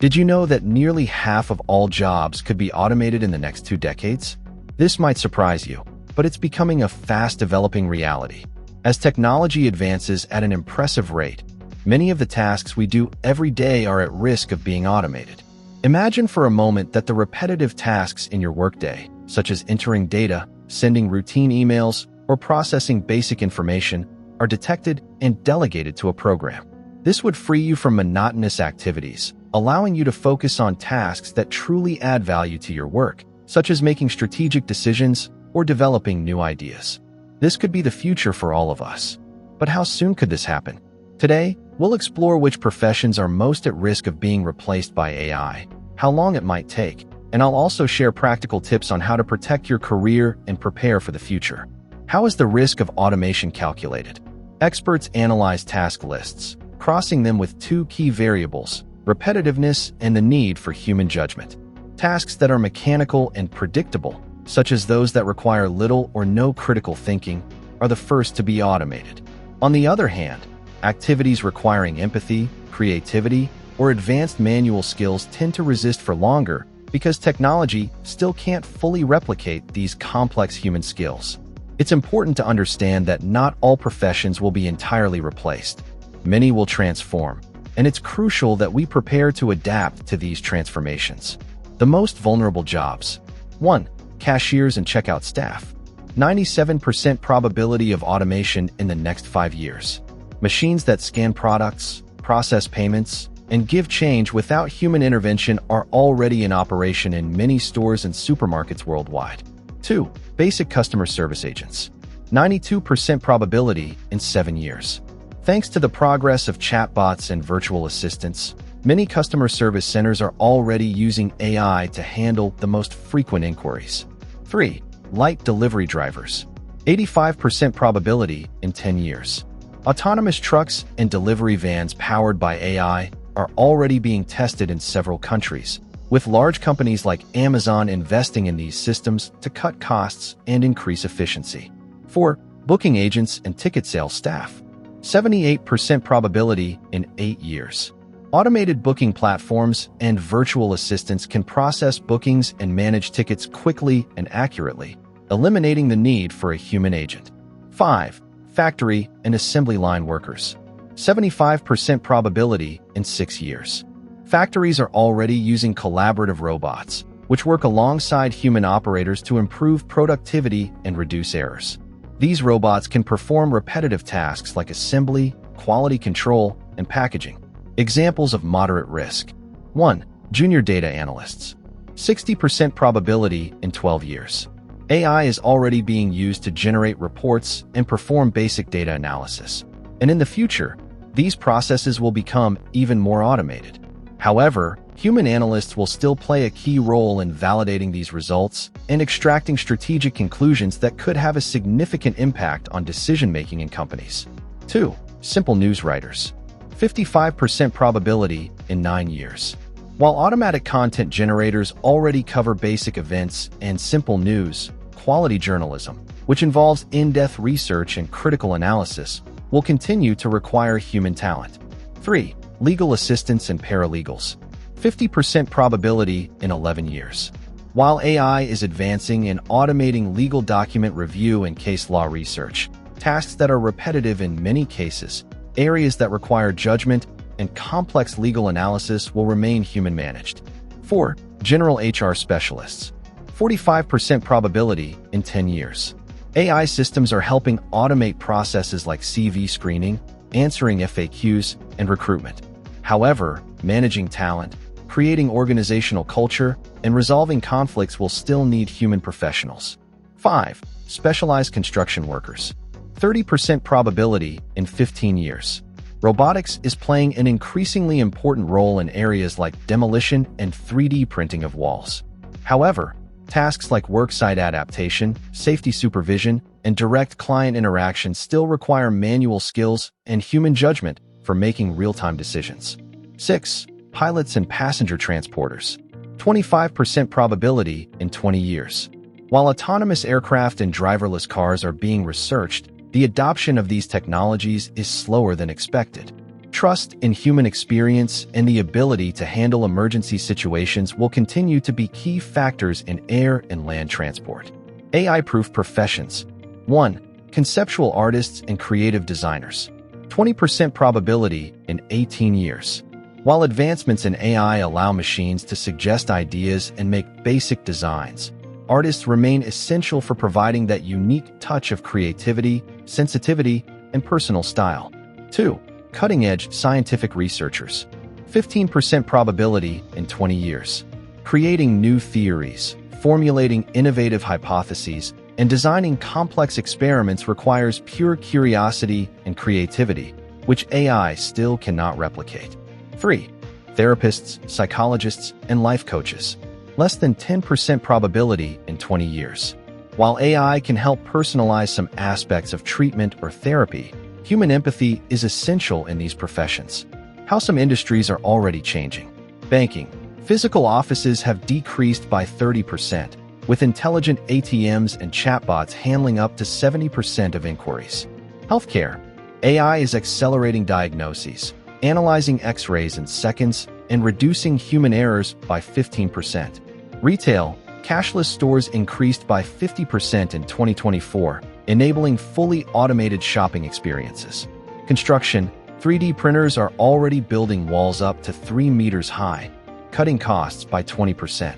Did you know that nearly half of all jobs could be automated in the next 2 decades? This might surprise you, but it's becoming a fast-developing reality. As technology advances at an impressive rate, many of the tasks we do every day are at risk of being automated. Imagine for a moment that the repetitive tasks in your workday, such as entering data, sending routine emails, or processing basic information, are detected and delegated to a program. This would free you from monotonous activities, allowing you to focus on tasks that truly add value to your work, such as making strategic decisions or developing new ideas. This could be the future for all of us. But how soon could this happen? Today, we'll explore which professions are most at risk of being replaced by AI, how long it might take, and I'll also share practical tips on how to protect your career and prepare for the future. How is the risk of automation calculated? Experts analyze task lists, crossing them with 2 key variables: repetitiveness and the need for human judgment. Tasks that are mechanical and predictable, such as those that require little or no critical thinking, are the first to be automated. On the other hand, activities requiring empathy, creativity, or advanced manual skills tend to resist for longer because technology still can't fully replicate these complex human skills. It's important to understand that not all professions will be entirely replaced. Many will transform, and it's crucial that we prepare to adapt to these transformations. The most vulnerable jobs. 1. Cashiers and checkout staff. 97% probability of automation in the next 5 years. Machines that scan products, process payments, and give change without human intervention are already in operation in many stores and supermarkets worldwide. 2. Basic customer service agents. 92% probability in 7 years. Thanks to the progress of chatbots and virtual assistants, many customer service centers are already using AI to handle the most frequent inquiries. 3. Light delivery drivers. 85% probability in 10 years. Autonomous trucks and delivery vans powered by AI are already being tested in several countries, with large companies like Amazon investing in these systems to cut costs and increase efficiency. 4. Booking agents and ticket sales staff. 78% probability in 8 years. Automated booking platforms and virtual assistants can process bookings and manage tickets quickly and accurately, eliminating the need for a human agent. 5. Factory and assembly line workers. 75% probability in 6 years. Factories are already using collaborative robots, which work alongside human operators to improve productivity and reduce errors. These robots can perform repetitive tasks like assembly, quality control, and packaging. Examples of moderate risk. 1. Junior data analysts. 60% probability in 12 years. AI is already being used to generate reports and perform basic data analysis. And in the future, these processes will become even more automated. However, human analysts will still play a key role in validating these results and extracting strategic conclusions that could have a significant impact on decision-making in companies. 2. Simple news writers. 55% probability in 9 years. While automatic content generators already cover basic events and simple news, quality journalism, which involves in-depth research and critical analysis, will continue to require human talent. 3. Legal assistants and paralegals. 50% probability in 11 years. While AI is advancing in automating legal document review and case law research, tasks that are repetitive in many cases, areas that require judgment and complex legal analysis will remain human-managed. 4. General HR specialists. 45% probability in 10 years. AI systems are helping automate processes like CV screening, answering FAQs, and recruitment. However, managing talent, creating organizational culture, and resolving conflicts will still need human professionals. 5. Specialized construction workers. 30% probability in 15 years. Robotics is playing an increasingly important role in areas like demolition and 3D printing of walls. However, tasks like worksite adaptation, safety supervision, and direct client interaction still require manual skills and human judgment for making real-time decisions. 6. Pilots and passenger transporters. 25% probability in 20 years. While autonomous aircraft and driverless cars are being researched, the adoption of these technologies is slower than expected. Trust in human experience and the ability to handle emergency situations will continue to be key factors in air and land transport. AI-proof professions. 1. Conceptual artists and creative designers. 20% probability in 18 years. While advancements in AI allow machines to suggest ideas and make basic designs, artists remain essential for providing that unique touch of creativity, sensitivity, and personal style. 2. Cutting-edge scientific researchers. 15% probability in 20 years. Creating new theories, formulating innovative hypotheses, and designing complex experiments requires pure curiosity and creativity, which AI still cannot replicate. 3. Therapists, psychologists, and life coaches. Less than 10% probability in 20 years. While AI can help personalize some aspects of treatment or therapy, human empathy is essential in these professions. How some industries are already changing. Banking. Physical offices have decreased by 30%, with intelligent ATMs and chatbots handling up to 70% of inquiries. Healthcare. AI is accelerating diagnoses, analyzing X-rays in seconds, and reducing human errors by 15%. Retail. Cashless stores increased by 50% in 2024, enabling fully automated shopping experiences. Construction. 3D printers are already building walls up to 3 meters high, cutting costs by 20%.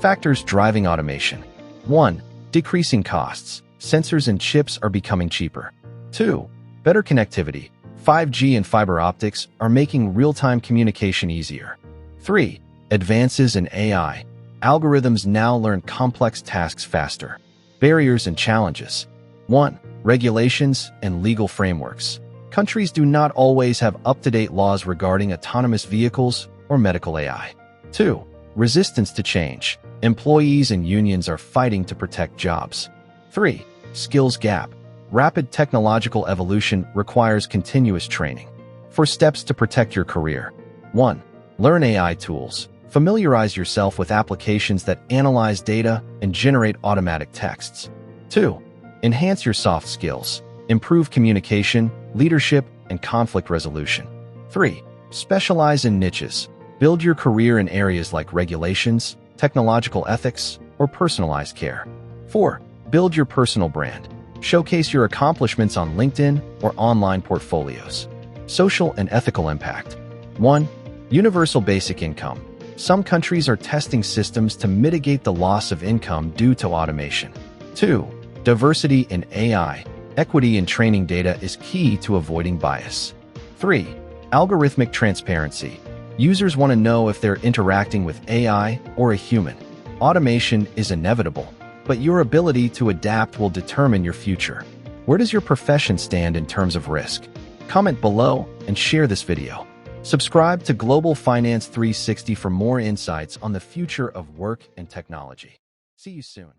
Factors driving automation. 1. Decreasing costs. Sensors and chips are becoming cheaper. 2. Better connectivity. 5G and fiber optics are making real-time communication easier. 3. Advances in AI. Algorithms now learn complex tasks faster. Barriers and challenges. 1. Regulations and legal frameworks. Countries do not always have up-to-date laws regarding autonomous vehicles or medical AI. 2. Resistance to change. Employees and unions are fighting to protect jobs. 3. Skills gap. Rapid technological evolution requires continuous training. 4 steps to protect your career. 1. Learn AI tools. Familiarize yourself with applications that analyze data and generate automatic texts. 2. Enhance your soft skills. Improve communication, leadership, and conflict resolution. 3. Specialize in niches. Build your career in areas like regulations, technological ethics, or personalized care. 4. Build your personal brand. Showcase your accomplishments on LinkedIn or online portfolios. Social and ethical impact. 1. Universal basic income. Some countries are testing systems to mitigate the loss of income due to automation. 2. Diversity in AI. Equity in training data is key to avoiding bias. 3. Algorithmic transparency. Users want to know if they're interacting with AI or a human. Automation is inevitable, but your ability to adapt will determine your future. Where does your profession stand in terms of risk? Comment below and share this video. Subscribe to Global Finance 360 for more insights on the future of work and technology. See you soon.